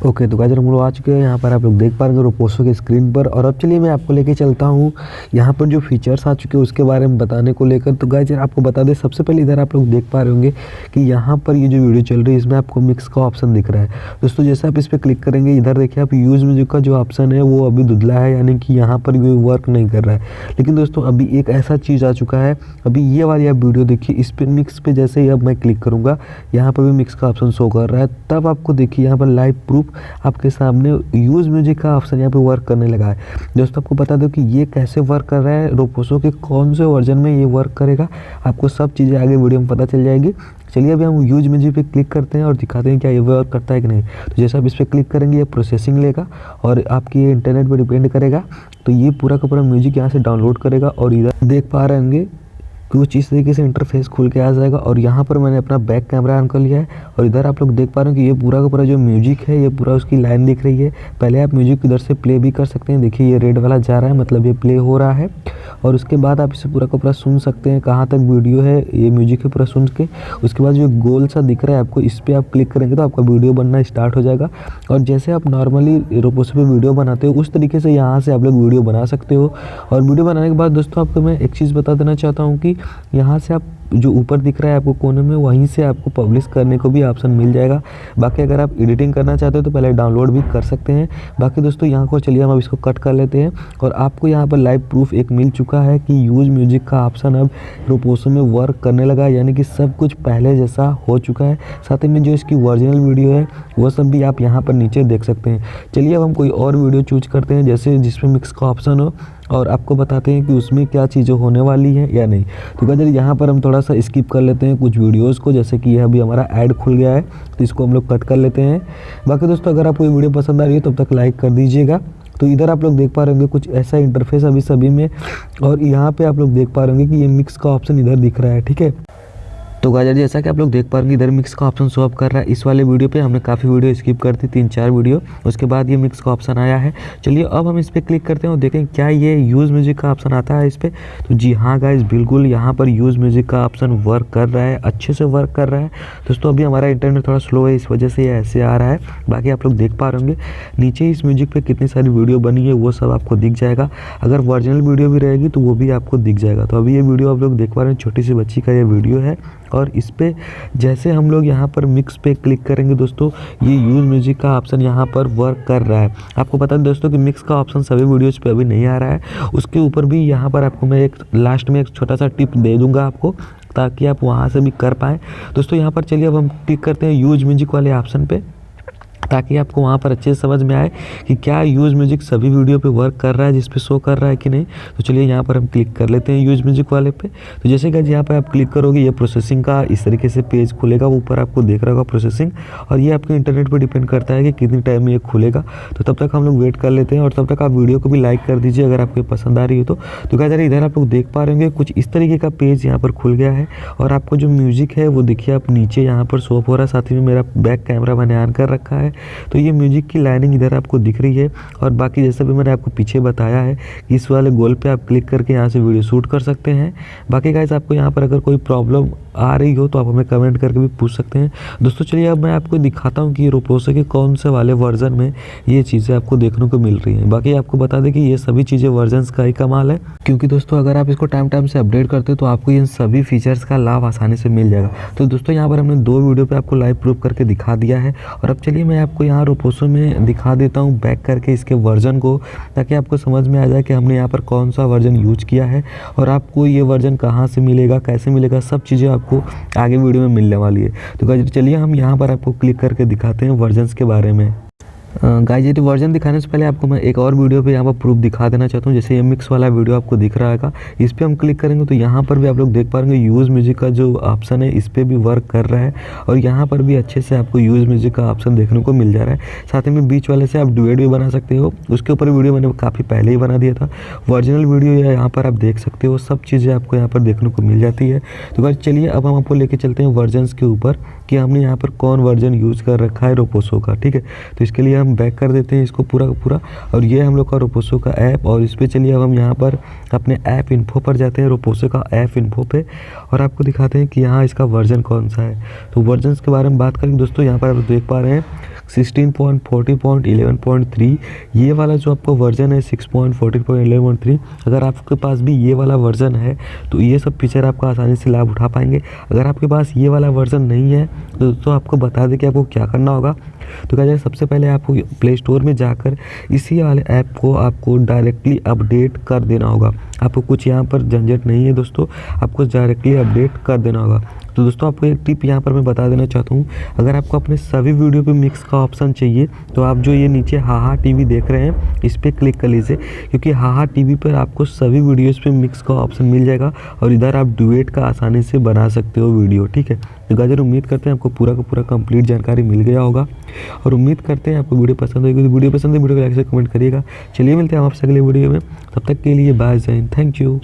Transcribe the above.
Okay तो guys हम लोग आ चुके हैं यहाँ पर, आप लोग देख पा रहे हैं रोपोसो के स्क्रीन पर। और अब चलिए मैं आपको लेके चलता हूँ यहाँ पर जो फीचर्स आ चुके हैं उसके बारे में बताने को लेकर। तो गाइस आपको बता दें, सबसे पहले इधर आप लोग देख पा रहे होंगे कि यहाँ पर ये जो वीडियो चल रही है इसमें आपको मिक्स का ऑप्शन दिख रहा है। दोस्तों जैसे आप इस पर क्लिक करेंगे, इधर देखिए आप यूज़ म्यूजिक का जो ऑप्शन है वो अभी धुंधला है, यानी कि यहाँ पर ये वर्क नहीं कर रहा है। लेकिन दोस्तों अभी एक ऐसा चीज़ आ चुका है, अभी ये वाली आप वीडियो देखिए, इस पर मिक्स पे जैसे ही अब मैं क्लिक करूँगा यहाँ पर भी मिक्स का ऑप्शन शो कर रहा है। तब आपको देखिए यहाँ पर लाइव प्रूफ आपके सामने यूज़ म्यूजिक का ऑप्शन यहाँ पे वर्क करने लगा है। दोस्तों आपको बता दो कि ये कैसे वर्क कर रहा है, रोपोसो के कौन से वर्जन में ये वर्क करेगा, आपको सब चीज़ें आगे वीडियो में पता चल जाएगी। चलिए अभी हम यूज म्यूजिक पे क्लिक करते हैं और दिखाते हैं क्या ये वर्क करता है कि नहीं। तो जैसे आप इस पर क्लिक करेंगे ये प्रोसेसिंग लेगा और आपकी ये इंटरनेट पर डिपेंड करेगा। तो ये पूरा का पूरा म्यूजिक यहाँ से डाउनलोड करेगा और इधर देख पा रहे होंगे कुछ इस तरीके से इंटरफेस खुल के आ जाएगा। और यहाँ पर मैंने अपना बैक कैमरा ऑन कर लिया है और इधर आप लोग देख पा रहे हो कि ये पूरा का पूरा जो म्यूजिक है ये पूरा उसकी लाइन दिख रही है। पहले आप म्यूजिक इधर से प्ले भी कर सकते हैं, देखिए ये रेड वाला जा रहा है, मतलब ये प्ले हो रहा है। और उसके बाद आप इसे पूरा का पूरा सुन सकते हैं, कहाँ तक वीडियो है ये म्यूजिक है पूरा सुन के। उसके बाद जो गोल सा दिख रहा है आपको, इस पर आप क्लिक करेंगे तो आपका वीडियो बनना स्टार्ट हो जाएगा। और जैसे आप नॉर्मली रोपोसो पे वीडियो बनाते हो उस तरीके से यहाँ से आप लोग वीडियो बना सकते हो। और वीडियो बनाने के बाद दोस्तों आपको मैं एक चीज़ बता देना चाहता हूँ कि यहाँ से आप जो ऊपर दिख रहा है आपको कोने में, वहीं से आपको पब्लिश करने को भी ऑप्शन मिल जाएगा। बाकी अगर आप एडिटिंग करना चाहते हो तो पहले डाउनलोड भी कर सकते हैं। बाकी दोस्तों यहाँ को चलिए हम अब इसको कट कर लेते हैं। और आपको यहाँ पर लाइव प्रूफ एक मिल चुका है कि यूज म्यूजिक का ऑप्शन अब रोपोसो में वर्क करने लगा, यानी कि सब कुछ पहले जैसा हो चुका है। साथ ही में जो इसकी ओरिजिनल वीडियो है वो सब भी आप यहाँ पर नीचे देख सकते हैं। चलिए अब हम कोई और वीडियो चूज करते हैं जैसे जिसमें मिक्स का ऑप्शन हो और आपको बताते हैं कि उसमें क्या चीज़ें होने वाली है या नहीं। तो गाइस यहाँ पर हम थोड़ा सा स्किप कर लेते हैं कुछ वीडियोस को, जैसे कि यह अभी हमारा ऐड खुल गया है तो इसको हम लोग कट कर लेते हैं। बाकी दोस्तों अगर आपको ये वीडियो पसंद आ रही है तब तक लाइक कर दीजिएगा। तो इधर आप लोग देख पा रहे होंगे कुछ ऐसा इंटरफेस अभी सभी में, और यहाँ पे आप लोग देख पा रहे होंगे कि ये मिक्स का ऑप्शन इधर दिख रहा है, ठीक है। तो गाइस जैसा कि आप लोग देख पा रहे हैं इधर मिक्स का ऑप्शन शो अप कर रहा है। इस वाले वीडियो पे हमने काफ़ी वीडियो स्किप कर दी, 3-4 वीडियो, उसके बाद ये मिक्स का ऑप्शन आया है। चलिए अब हम इस पर क्लिक करते हैं और देखें क्या ये यूज़ म्यूजिक का ऑप्शन आता है इस पर। तो जी हाँ गाइस, बिल्कुल यहाँ पर यूज़ म्यूजिक का ऑप्शन वर्क कर रहा है, अच्छे से वर्क कर रहा है। दोस्तों अभी हमारा इंटरनेट थोड़ा स्लो है, इस वजह से ये ऐसे आ रहा है। बाकी आप लोग देख पा रहे होंगे नीचे इस म्यूजिक पर कितनी सारी वीडियो बनी है वो सब आपको दिख जाएगा। अगर ओरिजिनल वीडियो भी रहेगी तो वो भी आपको दिख जाएगा। तो अभी ये वीडियो आप लोग देख पा रहे हैं, छोटी सी बच्ची का ये वीडियो है। और इस पर जैसे हम लोग यहाँ पर मिक्स पे क्लिक करेंगे दोस्तों, ये यूज़ म्यूजिक का ऑप्शन यहाँ पर वर्क कर रहा है। आपको पता है दोस्तों कि मिक्स का ऑप्शन सभी वीडियोज़ पे अभी नहीं आ रहा है। उसके ऊपर भी यहाँ पर आपको मैं एक लास्ट में एक छोटा सा टिप दे दूँगा आपको, ताकि आप वहाँ से भी कर पाएँ। दोस्तों यहाँ पर चलिए अब हम क्लिक करते हैं यूज़ म्यूजिक वाले ऑप्शन पे, ताकि आपको वहाँ पर अच्छे से समझ में आए कि क्या यूज़ म्यूजिक सभी वीडियो पे वर्क कर रहा है, जिस पे शो कर रहा है कि नहीं। तो चलिए यहाँ पर हम क्लिक कर लेते हैं यूज़ म्यूजिक वाले पे। तो जैसे कि यहाँ पर आप क्लिक करोगे ये प्रोसेसिंग का इस तरीके से पेज खुलेगा, ऊपर आपको देख रहा होगा प्रोसेसिंग। और ये आपके इंटरनेट पर डिपेंड करता है कि कितनी टाइम में ये खुलेगा। तो तब तक हम लोग वेट कर लेते हैं और तब तक आप वीडियो को भी लाइक कर दीजिए अगर आपको पसंद आ रही हो तो गाइस इधर आप लोग देख पा रहे होंगे कुछ इस तरीके का पेज यहाँ पर खुल गया है। और आपको जो म्यूजिक है वो देखिए आप नीचे यहाँ पर शो हो रहा है, साथ ही में मेरा बैक कैमरा मैंने ऑन कर रखा है। तो ये म्यूजिक की लाइनिंग इधर आपको दिख रही है। और बाकी जैसा भी मैंने आपको पीछे बताया है कि इस वाले गोल पे आप क्लिक करके यहाँ से वीडियो शूट कर सकते हैं। बाकी गाइस आपको यहाँ पर अगर कोई प्रॉब्लम आ रही हो तो आप हमें कमेंट करके भी पूछ सकते हैं। दोस्तों चलिए अब मैं आपको दिखाता हूँ कि रोपोसो के कौन से वाले वर्जन में ये चीज़ें आपको देखने को मिल रही हैं। बाकी आपको बता दें कि ये सभी चीज़ें वर्जन का ही कमाल है, क्योंकि दोस्तों अगर आप इसको टाइम से अपडेट करते हो तो आपको इन सभी फीचर्स का लाभ आसानी से मिल जाएगा। तो दोस्तों यहाँ पर हमने 2 वीडियो पर आपको लाइव प्रूफ करके दिखा दिया है। और अब चलिए मैं आपको यहाँ रोपोसो में दिखा देता हूँ बैक करके इसके वर्जन को, ताकि आपको समझ में आ जाए कि हमने यहाँ पर कौन सा वर्जन यूज किया है और आपको ये वर्जन कहाँ से मिलेगा, कैसे मिलेगा, सब चीज़ें आपको आगे वीडियो में मिलने वाली है। तो गाइस चलिए हम यहाँ पर आपको क्लिक करके दिखाते हैं वर्जन्स के बारे में। गाइस ये वर्जन दिखाने से पहले आपको मैं एक और वीडियो पे यहाँ पर प्रूफ दिखा देना चाहता हूँ। जैसे ये मिक्स वाला वीडियो आपको दिख रहा है, इस पर हम क्लिक करेंगे तो यहाँ पर भी आप लोग देख पाएंगे यूज़ म्यूजिक का जो ऑप्शन है इस पर भी वर्क कर रहा है। और यहाँ पर भी अच्छे से आपको यूज़ म्यूजिक का ऑप्शन देखने को मिल जा रहा है। साथ ही में बीच वाले से आप डुएट भी बना सकते हो, उसके ऊपर वीडियो मैंने काफ़ी पहले ही बना दिया था। ओरिजिनल वीडियो यहाँ पर आप देख सकते हो, सब चीज़ें आपको यहाँ पर देखने को मिल जाती है। तो गाइस चलिए अब हम आपको लेके चलते हैं वर्जन्स के ऊपर कि हमने यहाँ पर कौन वर्जन यूज़ कर रखा है रोपोसो का, ठीक है। तो इसके लिए हम बैक कर देते हैं इसको पूरा का पूरा। और ये हम लोग का रोपोसो का ऐप, और इस पर चलिए अब हम यहाँ पर अपने ऐप इन्फो पर जाते हैं, रोपोसो का ऐप इन्फो पे, और आपको दिखाते हैं कि यहाँ इसका वर्जन कौन सा है। तो वर्जन के बारे में बात करें दोस्तों, यहाँ पर आप देख पा रहे हैं 16.40.11.3 ये वाला जो आपका वर्जन है 6.14.11.3। अगर आपके पास भी ये वाला वर्जन है तो ये सब फीचर आपका आसानी से लाभ उठा पाएंगे। अगर आपके पास ये वाला वर्जन नहीं है तो दोस्तों आपको बता दें कि आपको क्या करना होगा। तो क्या सबसे पहले आपको प्ले स्टोर में जाकर इसी वाले ऐप को आपको डायरेक्टली अपडेट कर देना होगा। आपको कुछ यहाँ पर झंझट नहीं है दोस्तों, आपको डायरेक्टली अपडेट कर देना होगा। तो दोस्तों आपको एक टिप यहाँ पर मैं बता देना चाहता हूँ, अगर आपको अपने सभी वीडियो पे मिक्स का ऑप्शन चाहिए तो आप जो ये नीचे हाहा टीवी देख रहे हैं इस पर क्लिक कर लीजिए, क्योंकि हाहा टीवी पर आपको सभी वीडियोस पे मिक्स का ऑप्शन मिल जाएगा और इधर आप डुएट का आसानी से बना सकते हो वीडियो। ठीक है, तो गाइस उम्मीद करते हैं आपको पूरा का पूरा कंप्लीट जानकारी मिल गया होगा, और उम्मीद करते हैं आपको वीडियो पसंद होगी। तो वीडियो पसंद है वीडियो को लाइक से कमेंट करिएगा। चलिए मिलते हैं हम आपसे अगले वीडियो में, तब तक के लिए बाय, जय हिंद, थैंक यू।